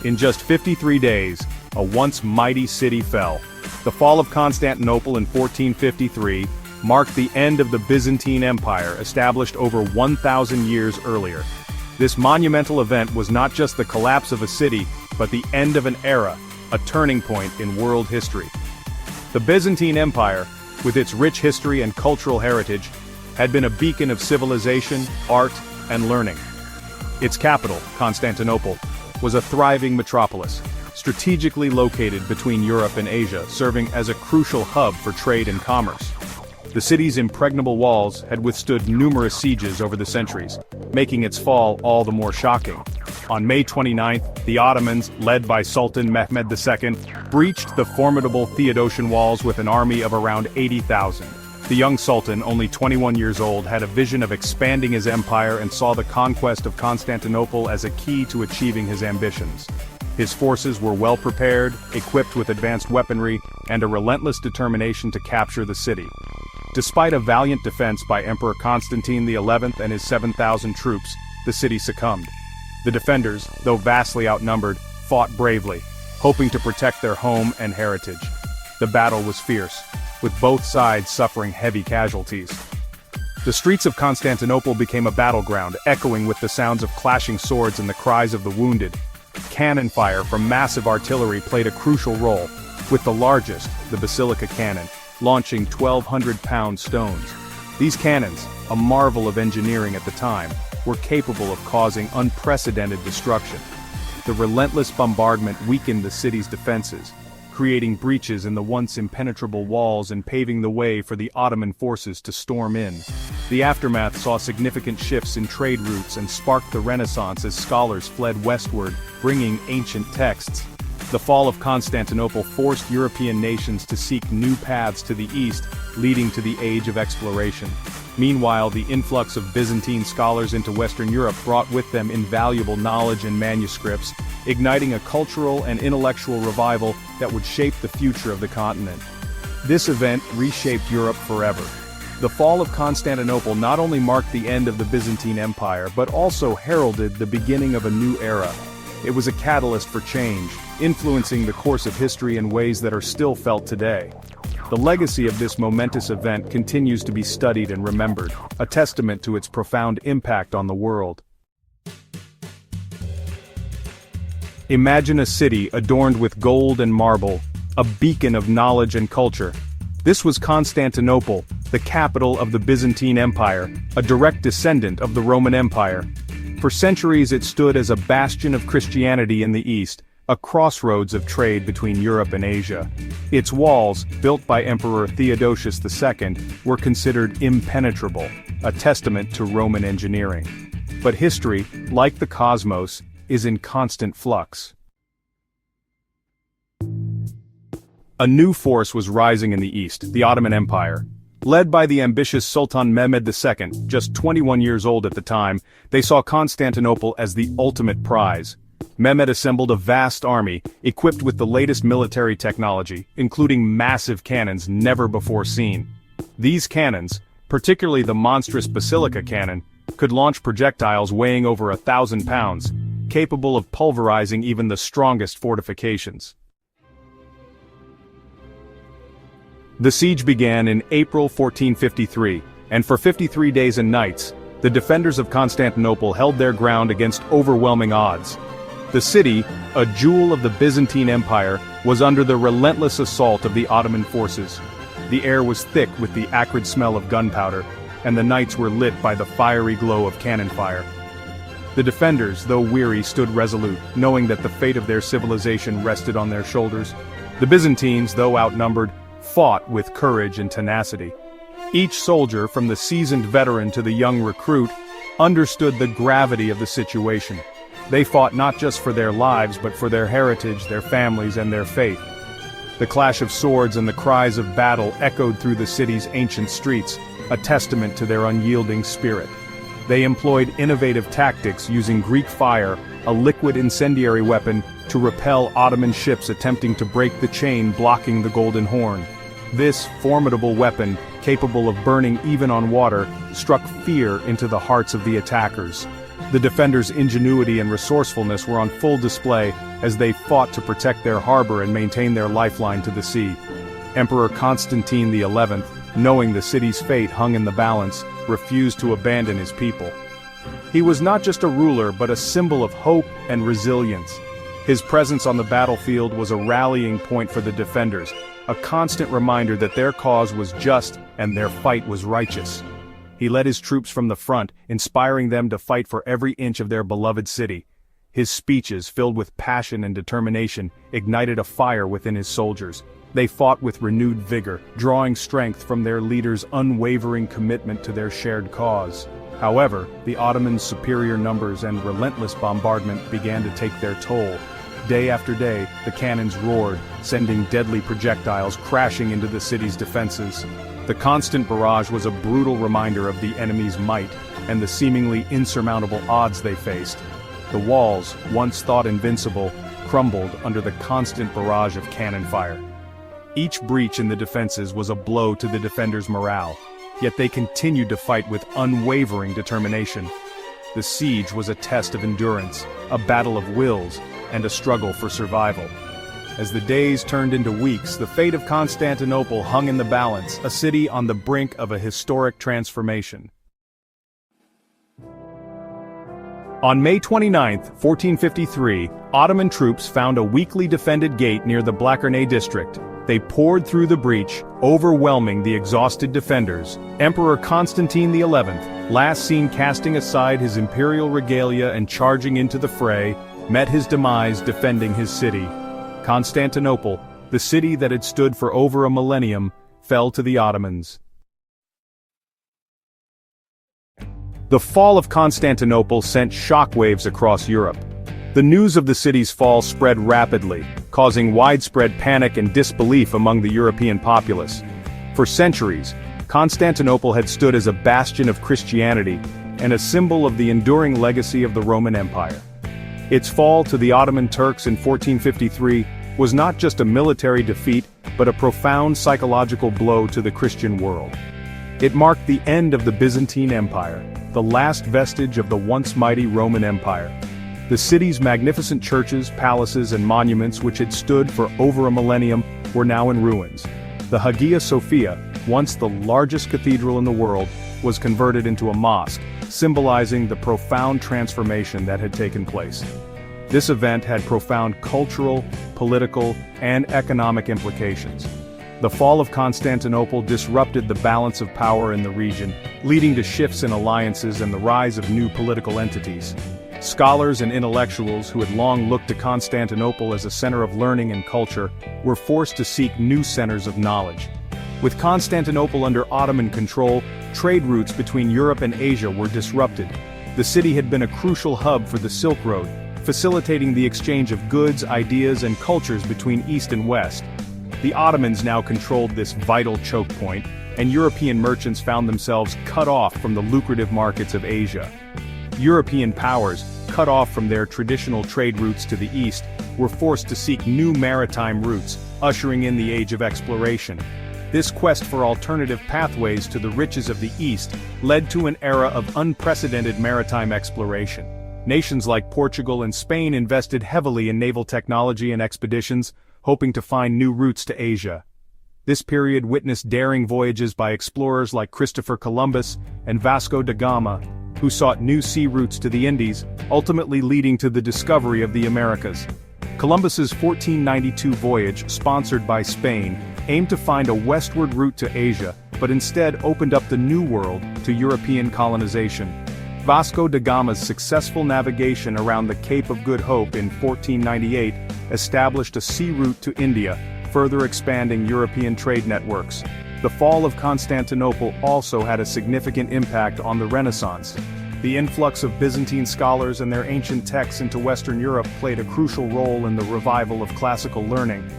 In just 53 days, a once mighty city fell. The fall of Constantinople in 1453 marked the end of the Byzantine Empire established over 1,000 years earlier. This monumental event was not just the collapse of a city, but the end of an era, a turning point in world history. The Byzantine Empire, with its rich history and cultural heritage, had been a beacon of civilization, art, and learning. Its capital, Constantinople, was a thriving metropolis, strategically located between Europe and Asia, serving as a crucial hub for trade and commerce. The city's impregnable walls had withstood numerous sieges over the centuries, making its fall all the more shocking. On May 29th, the Ottomans, led by Sultan Mehmed II, breached the formidable Theodosian walls with an army of around 80,000. The young Sultan, only 21 years old, had a vision of expanding his empire and saw the conquest of Constantinople as a key to achieving his ambitions. His forces were well prepared, equipped with advanced weaponry, and a relentless determination to capture the city. Despite a valiant defense by Emperor Constantine XI and his 7,000 troops, the city succumbed. The defenders, though vastly outnumbered, fought bravely, hoping to protect their home and heritage. The battle was fierce, with both sides suffering heavy casualties. The streets of Constantinople became a battleground, echoing with the sounds of clashing swords and the cries of the wounded. Cannon fire from massive artillery played a crucial role, with the largest, the Basilica cannon, launching 1,200-pound stones. These cannons, a marvel of engineering at the time, were capable of causing unprecedented destruction. The relentless bombardment weakened the city's defenses, creating breaches in the once impenetrable walls and paving the way for the Ottoman forces to storm in. The aftermath saw significant shifts in trade routes and sparked the Renaissance as scholars fled westward, bringing ancient texts. The fall of Constantinople forced European nations to seek new paths to the east, leading to the Age of Exploration. Meanwhile, the influx of Byzantine scholars into Western Europe brought with them invaluable knowledge and manuscripts, igniting a cultural and intellectual revival that would shape the future of the continent. This event reshaped Europe forever. The fall of Constantinople not only marked the end of the Byzantine Empire, but also heralded the beginning of a new era. It was a catalyst for change, influencing the course of history in ways that are still felt today. The legacy of this momentous event continues to be studied and remembered, a testament to its profound impact on the world. Imagine a city adorned with gold and marble, a beacon of knowledge and culture. This was Constantinople, the capital of the Byzantine Empire, a direct descendant of the Roman Empire. For centuries it stood as a bastion of Christianity in the East, a crossroads of trade between Europe and Asia. Its walls, built by Emperor Theodosius II, were considered impenetrable, a testament to Roman engineering. But history, like the cosmos, is in constant flux. A new force was rising in the East, the Ottoman Empire. Led by the ambitious Sultan Mehmed II, just 21 years old at the time, they saw Constantinople as the ultimate prize. Mehmed assembled a vast army, equipped with the latest military technology, including massive cannons never before seen. These cannons, particularly the monstrous Basilica cannon, could launch projectiles weighing over 1,000 pounds, capable of pulverizing even the strongest fortifications. The siege began in April 1453, and for 53 days and nights, the defenders of Constantinople held their ground against overwhelming odds. The city, a jewel of the Byzantine Empire, was under the relentless assault of the Ottoman forces. The air was thick with the acrid smell of gunpowder, and the nights were lit by the fiery glow of cannon fire. The defenders, though weary, stood resolute, knowing that the fate of their civilization rested on their shoulders. The Byzantines, though outnumbered, fought with courage and tenacity. Each soldier, from the seasoned veteran to the young recruit, understood the gravity of the situation. They fought not just for their lives but for their heritage, their families, and their faith. The clash of swords and the cries of battle echoed through the city's ancient streets, a testament to their unyielding spirit. They employed innovative tactics using Greek fire, a liquid incendiary weapon, to repel Ottoman ships attempting to break the chain blocking the Golden Horn. This formidable weapon, capable of burning even on water, struck fear into the hearts of the attackers. The defenders' ingenuity and resourcefulness were on full display as they fought to protect their harbor and maintain their lifeline to the sea. Emperor Constantine XI, knowing the city's fate hung in the balance, refused to abandon his people. He was not just a ruler but a symbol of hope and resilience. His presence on the battlefield was a rallying point for the defenders, a constant reminder that their cause was just and their fight was righteous. He led his troops from the front, inspiring them to fight for every inch of their beloved city. His speeches, filled with passion and determination, ignited a fire within his soldiers. They fought with renewed vigor, drawing strength from their leader's unwavering commitment to their shared cause. However, the Ottomans' superior numbers and relentless bombardment began to take their toll. Day after day, the cannons roared, sending deadly projectiles crashing into the city's defenses. The constant barrage was a brutal reminder of the enemy's might and the seemingly insurmountable odds they faced. The walls, once thought invincible, crumbled under the constant barrage of cannon fire. Each breach in the defenses was a blow to the defenders' morale, yet they continued to fight with unwavering determination. The siege was a test of endurance, a battle of wills, and a struggle for survival. As the days turned into weeks, the fate of Constantinople hung in the balance, a city on the brink of a historic transformation. On May 29, 1453, Ottoman troops found a weakly defended gate near the Blachernae district. They poured through the breach, overwhelming the exhausted defenders. Emperor Constantine XI, last seen casting aside his imperial regalia and charging into the fray, met his demise defending his city. Constantinople, the city that had stood for over a millennium, fell to the Ottomans. The fall of Constantinople sent shockwaves across Europe. The news of the city's fall spread rapidly, causing widespread panic and disbelief among the European populace. For centuries, Constantinople had stood as a bastion of Christianity and a symbol of the enduring legacy of the Roman Empire. Its fall to the Ottoman Turks in 1453 was not just a military defeat, but a profound psychological blow to the Christian world. It marked the end of the Byzantine Empire, the last vestige of the once mighty Roman Empire. The city's magnificent churches, palaces, and monuments which had stood for over a millennium were now in ruins. The Hagia Sophia, once the largest cathedral in the world, was converted into a mosque, symbolizing the profound transformation that had taken place. This event had profound cultural, political, and economic implications. The fall of Constantinople disrupted the balance of power in the region, leading to shifts in alliances and the rise of new political entities. Scholars and intellectuals who had long looked to Constantinople as a center of learning and culture were forced to seek new centers of knowledge. With Constantinople under Ottoman control, trade routes between Europe and Asia were disrupted. The city had been a crucial hub for the Silk Road, facilitating the exchange of goods, ideas, and cultures between East and West. The Ottomans now controlled this vital choke point, and European merchants found themselves cut off from the lucrative markets of Asia. European powers, cut off from their traditional trade routes to the east, were forced to seek new maritime routes, ushering in the age of exploration. This quest for alternative pathways to the riches of the East led to an era of unprecedented maritime exploration. Nations like Portugal and Spain invested heavily in naval technology and expeditions, hoping to find new routes to Asia. This period witnessed daring voyages by explorers like Christopher Columbus and Vasco da Gama, who sought new sea routes to the Indies, ultimately leading to the discovery of the Americas. Columbus's 1492 voyage, sponsored by Spain, aimed to find a westward route to Asia, but instead opened up the New World to European colonization. Vasco da Gama's successful navigation around the Cape of Good Hope in 1498 established a sea route to India, further expanding European trade networks. The fall of Constantinople also had a significant impact on the Renaissance. The influx of Byzantine scholars and their ancient texts into Western Europe played a crucial role in the revival of classical learning.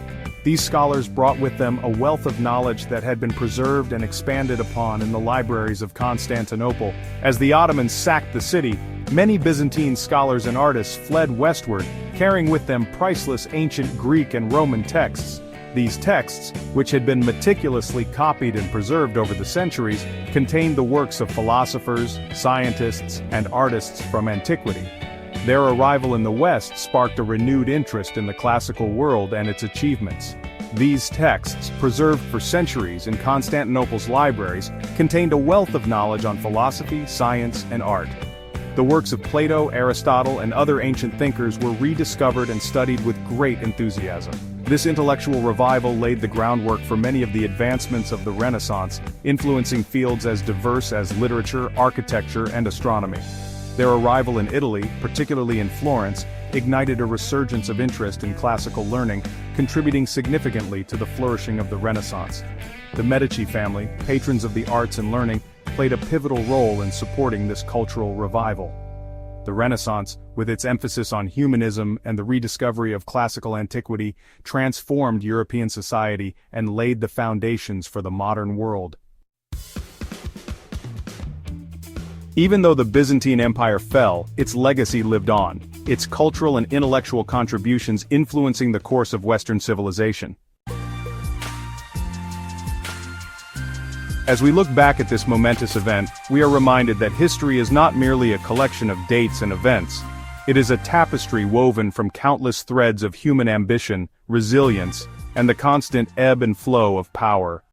These scholars brought with them a wealth of knowledge that had been preserved and expanded upon in the libraries of Constantinople. As the Ottomans sacked the city, many Byzantine scholars and artists fled westward, carrying with them priceless ancient Greek and Roman texts. These texts, which had been meticulously copied and preserved over the centuries, contained the works of philosophers, scientists, and artists from antiquity. Their arrival in the West sparked a renewed interest in the classical world and its achievements. These texts, preserved for centuries in Constantinople's libraries, contained a wealth of knowledge on philosophy, science, and art. The works of Plato, Aristotle, and other ancient thinkers were rediscovered and studied with great enthusiasm. This intellectual revival laid the groundwork for many of the advancements of the Renaissance, influencing fields as diverse as literature, architecture, and astronomy. Their arrival in Italy, particularly in Florence, ignited a resurgence of interest in classical learning, contributing significantly to the flourishing of the Renaissance. The Medici family, patrons of the arts and learning, played a pivotal role in supporting this cultural revival. The Renaissance, with its emphasis on humanism and the rediscovery of classical antiquity, transformed European society and laid the foundations for the modern world. Even though the Byzantine Empire fell, its legacy lived on, its cultural and intellectual contributions influencing the course of Western civilization. As we look back at this momentous event, we are reminded that history is not merely a collection of dates and events. It is a tapestry woven from countless threads of human ambition, resilience, and the constant ebb and flow of power.